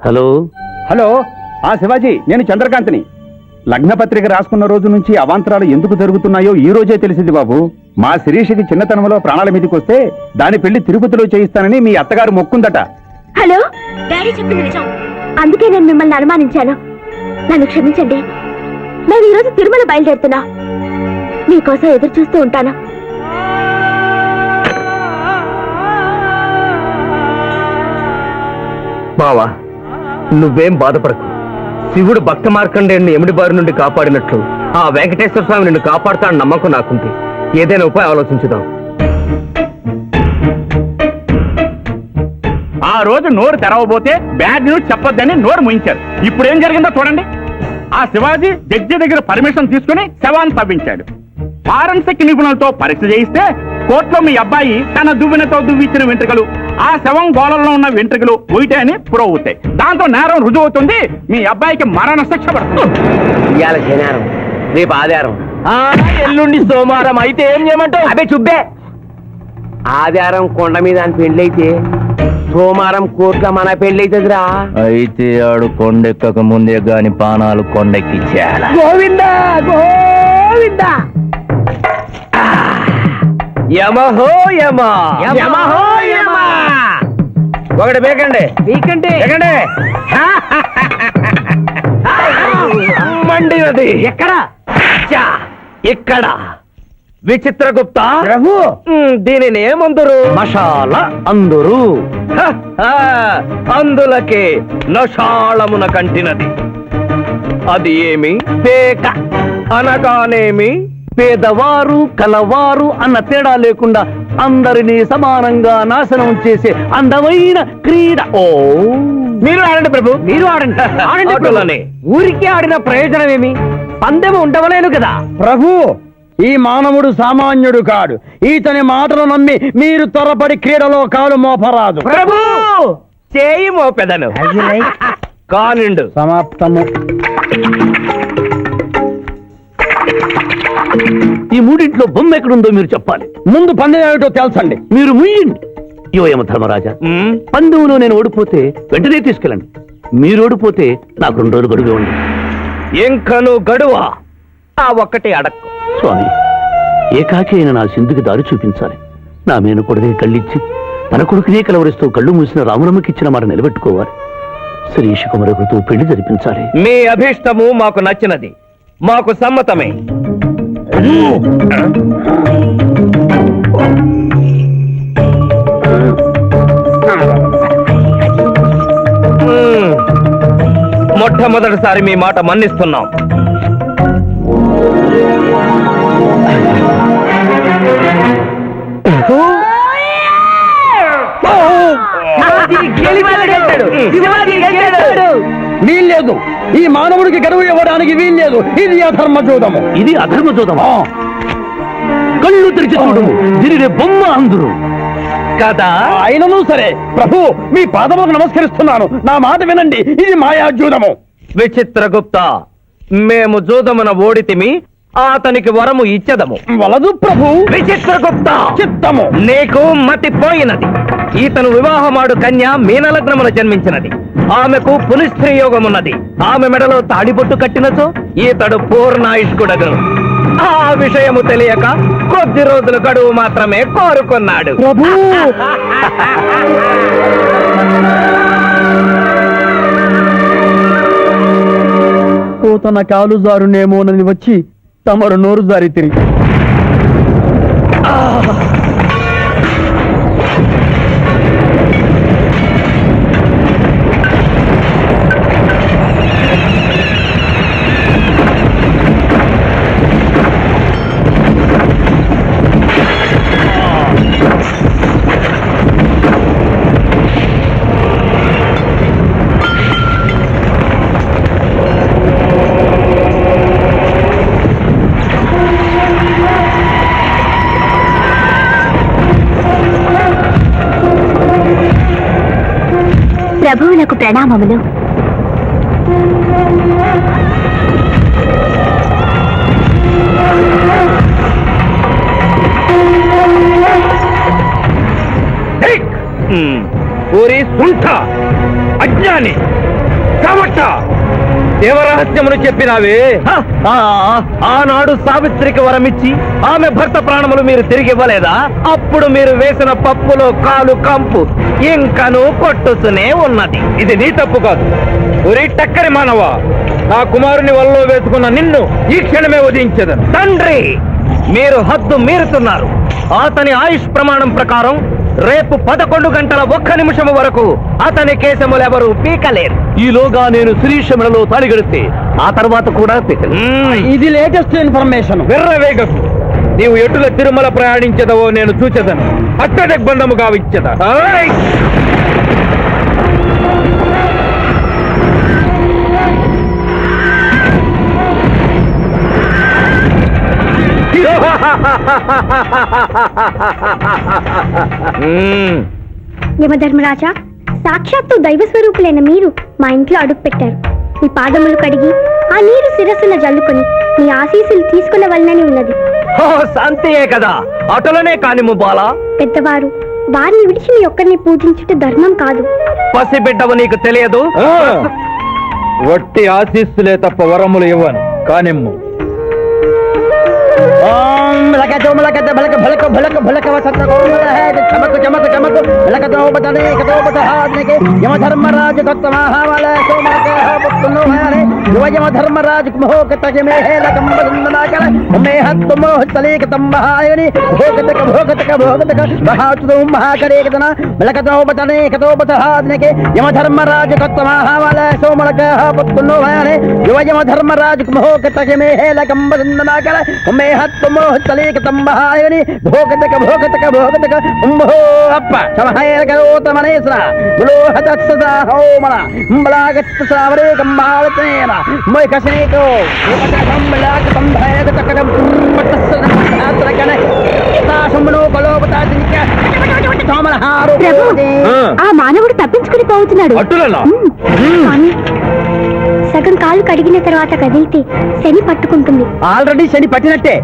Hello hello Shivaji, నేను చంద్రకాంత్ని. లగ్నపత్రిక రాసుకున్న రోజు నుంచి అవాంతరాలు ఎందుకు జరుగుతున్నాయో ఈ రోజే తెలిసింది బాబు. మా శిరీషకి చిన్నతనంలో ప్రాణాల మీదకి వస్తే దాని పెళ్లి తిరుపతిలో చేయిస్తానని మీ అత్తగారు మొక్కుందట. హలో, డాడీ చెప్పింది నిజం. అందుకే నేను మిమ్మల్ని అనుమానించాను. నన్ను క్షమించండి. నేను ఈరోజు తిరుమల బయలుదేరుతున్నా. మీకోసం ఎదురు చూస్తూ ఉంటాను. బావా, నువ్వేం బాధపడకు. శివుడు భక్త మార్కండేయుని ఎమిడి బారి నుండి కాపాడినట్లు ఆ వెంకటేశ్వర స్వామి నిన్ను కాపాడుతాడని నమ్మకం నాకుంది. ఏదైనా ఉపాయం ఆలోచించుదాం. ఆ రోజు నోరు తెరవబోతే బ్యాడ్ న్యూస్ చెప్పొద్దని నోరు ముయించారు. ఇప్పుడు ఏం జరిగిందో చూడండి. ఆ శివాజీ జడ్జి దగ్గర పర్మిషన్ తీసుకుని శవాన్ని తవ్వించాడు. ఫారెన్సిక్ నిపుణులతో పరీక్ష చేయిస్తే కోర్టులో మీ అబ్బాయి తన దువ్వెనతో దువ్విచ్చిన వెంట్రుకలు ఆ శవం గోళంలో ఉన్న వెంట్రుకలు ఒకటే అని ప్రూవ్ అవుతాయి. దాంతో నేరం రుజువు అవుతుంది. మీ అబ్బాయికి మరణ శిక్ష పడుతుంది. ఇవాళ శనివారం, రేపు ఆదివారం, ఎల్లుండి సోమవారం. అయితే ఏం చేయమంటావు? అదే చుబ్బే. ఆదివారం కొండ మీద అని పెళ్ళైతే సోమవారం కోర్టులో మన పెళ్ళైతుందిరా. అయితే ఆడు కొండెక్కక ముందే గాని పానాలు కొండెక్కిచ్చేయాల. గోవిందా గోవిందా. యమహో యమ, యమహో యమ. ఒకటి బేకండి, బీకండి, బేకండి. మండినది ఎక్కడ? ఇక్కడ. విచిత్రగుప్త ప్రభు, దీనిని ఏమందరు? మషాల అందురు. అందులకే నషాళమున కంటినది. అది ఏమి? పేక అనగానేమి పేదవారు కలవారు అన్న తేడా లేకుండా అందరినీ సమానంగా నాశనం చేసే అందమైన క్రీడ. ఓ, మీరు ఆడండి ప్రభు, మీరు ఆడండి. ఆడండి. ఊరికే ఆడిన ప్రయోజనం ఏమి? పందెము ఉండవలేను కదా ప్రభు. ఈ మానవుడు సామాన్యుడు కాడు. ఈతని మాటలు నమ్మి మీరు త్వరపడి క్రీడలో కాలు మోపరాదు. ప్రభు, చేయి మోపెదను. కానిండు. సమాప్తము. ఈ మూడింట్లో బొమ్మ ఎక్కడుందో మీరు చెప్పాలి. ముందు పందెం ఏమిటో తెలుసండి. మీరు ముయ్యండి. యోయమ ధర్మరాజా, పందెంలో నేను ఓడిపోతే వెంటనే తీసుకెళ్ళండి. మీరు ఓడిపోతే నాకు 2 రోజులు గడువు ఉంది. ఇంకను గడువా? ఆ ఒక్కటే అడక్కు. స్వామి, ఏకాకి అయిన నా సింధుకి దారి చూపించాలి. నా మేన కొడుకే కళ్ళిచ్చి తన కొడుకునే కలవరిస్తూ కళ్ళు మూసిన రాములమ్మకిచ్చిన మాట నిలబెట్టుకోవాలి. శిరీష కుమరకుతో పెళ్లి జరిపించాలి. మీ అభీష్టము మాకు నచ్చినది, మాకు సమ్మతమే. మొట్టమొదటిసారి మీ మాట మన్నిస్తున్నాం. వీల్లేదు. ఈ మానవుడికి గడువు ఇవ్వడానికి వీల్లేదు. ఇది అధర్మజోదము. ఇది అధర్మజోదమా? కళ్ళు తెరిచి చూడము, దీనినే బొమ్మ అందురు కదా. అయినను సరే ప్రభు, మీ పాదములకు నమస్కరిస్తున్నాను. నా మాట వినండి. ఇది మాయాజూదము. విచిత్రగుప్త, మేము జూదమున ఓడితిమి, అతనికి వరము ఇచ్చదము. వలదు ప్రభు. విచిత్రగుప్త, చిత్తము. నీకు మతి పోయినది. ఈతను వివాహమాడు కన్య మీనలగ్నమున జన్మించినది. ఆమెకు పునిస్త్రీ యోగమున్నది. ఆమె మెడలో తాడిబొట్టు కట్టినచో ఈతడు పూర్ణాయుష్కుడగను. ఆ విషయము తెలియక కొద్ది రోజుల గడువు మాత్రమే కోరుకున్నాడు. ప్రభు, తన కాలు జారునేమోనని వచ్చి తమరు నోరు జారి తిరిగి ప్రభువులకు ప్రణామములు. ఊరి సుంఠ అజ్ఞాని, కాబట్టి దేవరహస్యమును చెప్పినావే ఆనాడు సావిత్రికి వరమిచ్చి ఆమె భర్త ప్రాణములు మీరు తిరిగి ఇవ్వలేదా? అప్పుడు మీరు వేసిన పప్పులో కాలు కంపు ఇంకను కొట్టుతూనే ఉన్నది. ఇది నీ తప్పు కాదు. ఒరి టక్కరి మానవ, నా కుమారుని వల్ల వేసుకున్న నిన్ను ఈ క్షణమే వధించదను. తండ్రి, మీరు హద్దు మీరుతున్నారు. అతని ఆయుష్ ప్రమాణం ప్రకారం రేపు 11 గంటల 1 నిమిషం వరకు అతని కేశములెవరూ పీకలేరు. ఈలోగా నేను శ్రీశమలలో తాళిగడితే ఆ తర్వాత కూడా ఇది లేటెస్ట్ ఇన్ఫర్మేషన్. వెర్రవేగకు. నీవు ఎటుల తిరుమల ప్రయాణించదవో నేను చూచెదను. అట్టదిగ్బంధము గావించద. యమధర్మరాజా, సాక్షాత్తు దైవ స్వరూపులైన మీరు మా ఇంట్లో అడుగు పెట్టారు. మీ పాదములు కడిగి ఆ నీరు శిరస్సున జల్లుకొని మీ ఆశీస్సులు తీసుకునే వలనని ఉన్నది. శాంతియే కదా, అటులనే కానిము బాలా. పెద్దవారు, వారిని విడిచి మీ ఒక్కరిని పూజించుట ధర్మం కాదు. పసిబిడ్డవు నీకు తెలియదు. వట్టి ఆశీస్సులే తప్ప వరములు ఇవ్వను. కానిమ్ము. యమధర్మరాజు ఆ మానవుడు తప్పించుకుని పోతున్నాడు. కానీ సగం కాళ్ళు కడిగిన తర్వాత కదిలితే శని పట్టుకుంటుంది. ఆల్రెడీ శని పట్టినట్టే.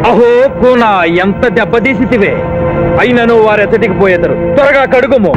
అహో కూనా, ఎంత దెబ్బతీసితివే. అయినను వారెచ్చటికి పోయేదరు. త్వరగా కడుగుము.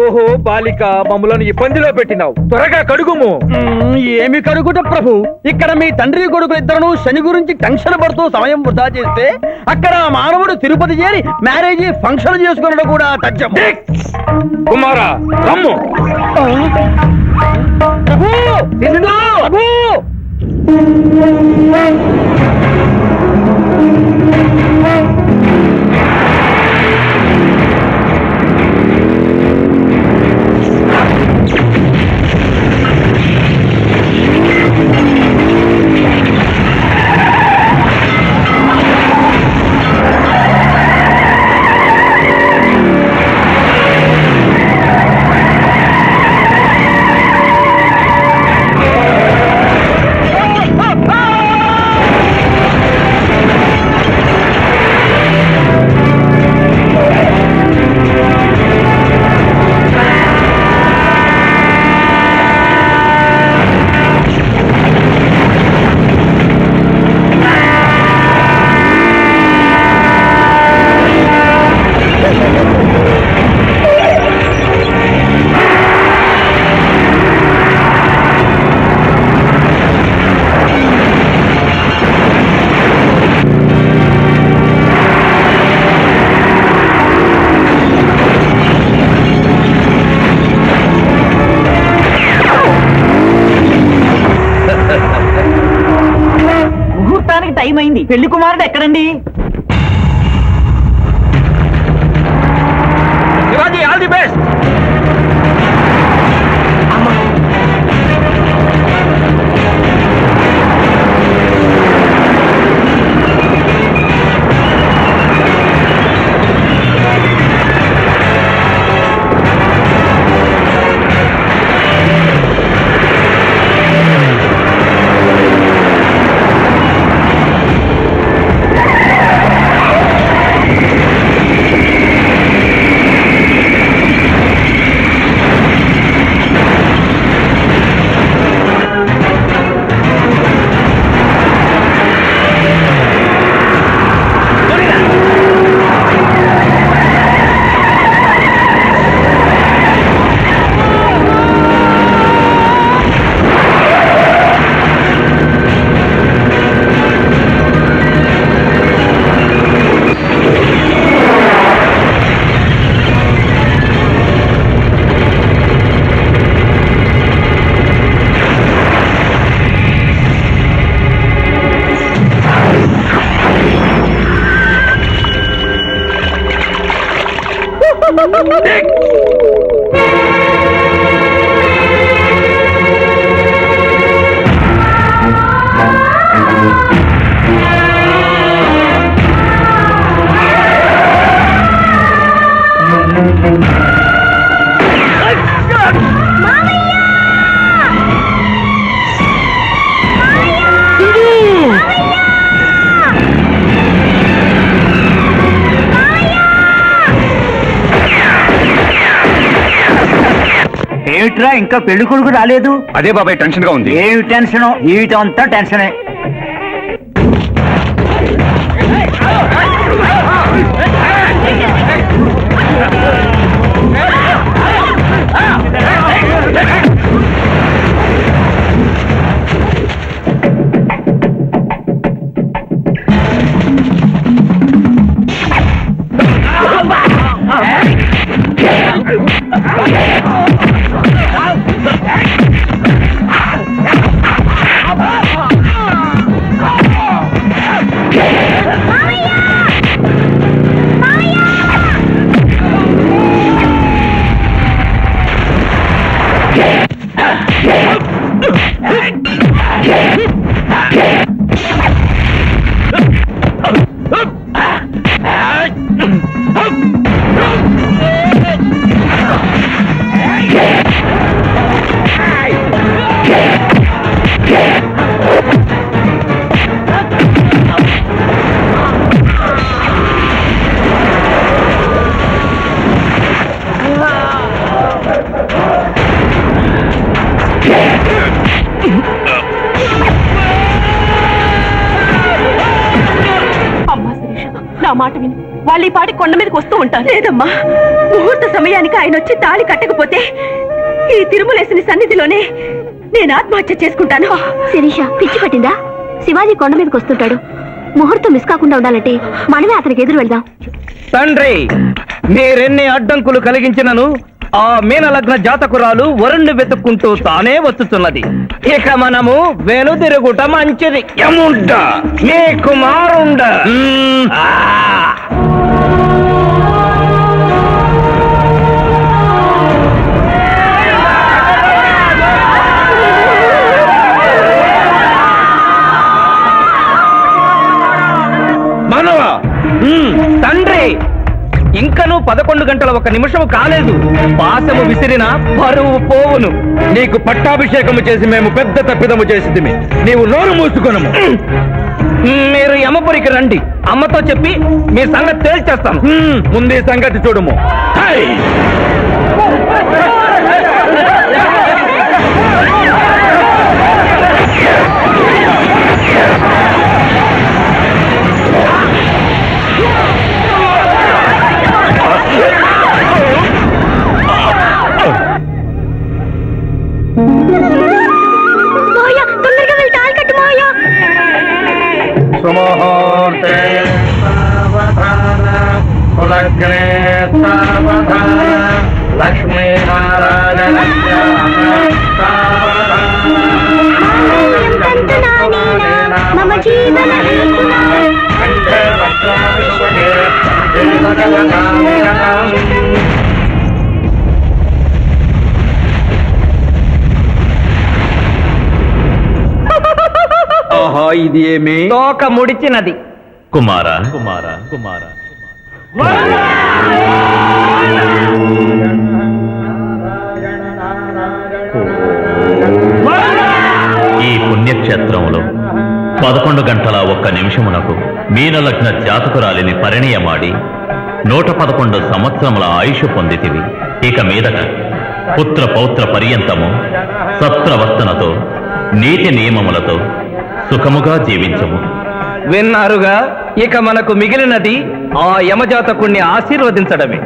ఓహో బాలిక, మమ్మలను ఇబ్బందిలో పెట్టినావు. త్వరగా కడుగుము. ఏమి కడుగుట ప్రభు, ఇక్కడ మీ తండ్రి కొడుకు ఇద్దరు శని గురించి టెన్షన్ పడుతూ సమయం వృధా చేస్తే అక్కడ మానవుడు తిరుపతి చేరి మ్యారేజ్ ఫంక్షన్ చేసుకున్నాడు కూడా తథ్యం. కుమారా, రమ్ము. టైం అయింది. పెళ్లి కుమారుడు ఎక్కడండి? Shivaji, all the best. ఏమిట్రా ఇంకా పెళ్లి కొడుకు రాలేదు? అదే బాబాయ్ టెన్షన్ గా ఉంది. ఏమి టెన్షన్? జీవితం అంతా టెన్షనే. నా మాట విని వాళ్ళు ఈ పాటి కొండ మీదకి వస్తూ ఉంటారు. లేదమ్మా, ముహూర్త సమయానికి ఆయన వచ్చి తాళి కట్టకపోతే ఈ తిరుమలేసిన సన్నిధిలోనే నేను ఆత్మహత్య చేసుకుంటాను. శిరీష, పిచ్చి పట్టిందా? శివాజీ కొండ మీదకి వస్తుంటాడు. ముహూర్తం మిస్ కాకుండా ఉండాలంటే మనమే అతనికి ఎదురు వెళ్దాం. తండ్రి, మీరెన్ని అడ్డంకులు కలిగించినను ఆ మీనలగ్న జాతకురాలు వరుణ్ణి వెతుక్కుంటూ తానే వస్తున్నది. ఇక మనము వెనుదిరుగుట మంచిది. యముండ మీ కుమారుండ. మనవా? తండ్రి, ఇంకనూ 11 గంటల 1 నిమిషం కాలేదు. పాశము విసిరిన పరువు పోవును. నీకు పట్టాభిషేకము చేసి మేము పెద్ద తప్పిదము చేసితిమి. నీవు నోరు మూసుకొనము. మీరు యమపురికి రండి. అమ్మతో చెప్పి మీ సంగతి తేల్చేస్తాను. ముందు ఈ సంగతి చూడము. తొందరగా వెళ్ళి తాళి కట్టు మావయ్య. సుముహూర్తే కులగ్నే లక్ష్మీనారాయణ మమ జీవన ఇది ఏమి తోక ముడిచినది. కుమారా కుమారా కుమారా, ఈ పుణ్యక్షేత్రంలో 11 గంటల 1 నిమిషమునకు మీనలగ్న జాతకురాలిని పరిణయమాడి 111 సంవత్సరముల ఆయుష్ పొందితివి. ఇక మీదట పుత్ర పౌత్ర పర్యంతము సత్రవస్తనతో నీతి నియమములతో సుఖముగా జీవించము. విన్నారుగా, ఇక మనకు మిగిలినది ఆ యమజాతకుణ్ణి ఆశీర్వదించడమే.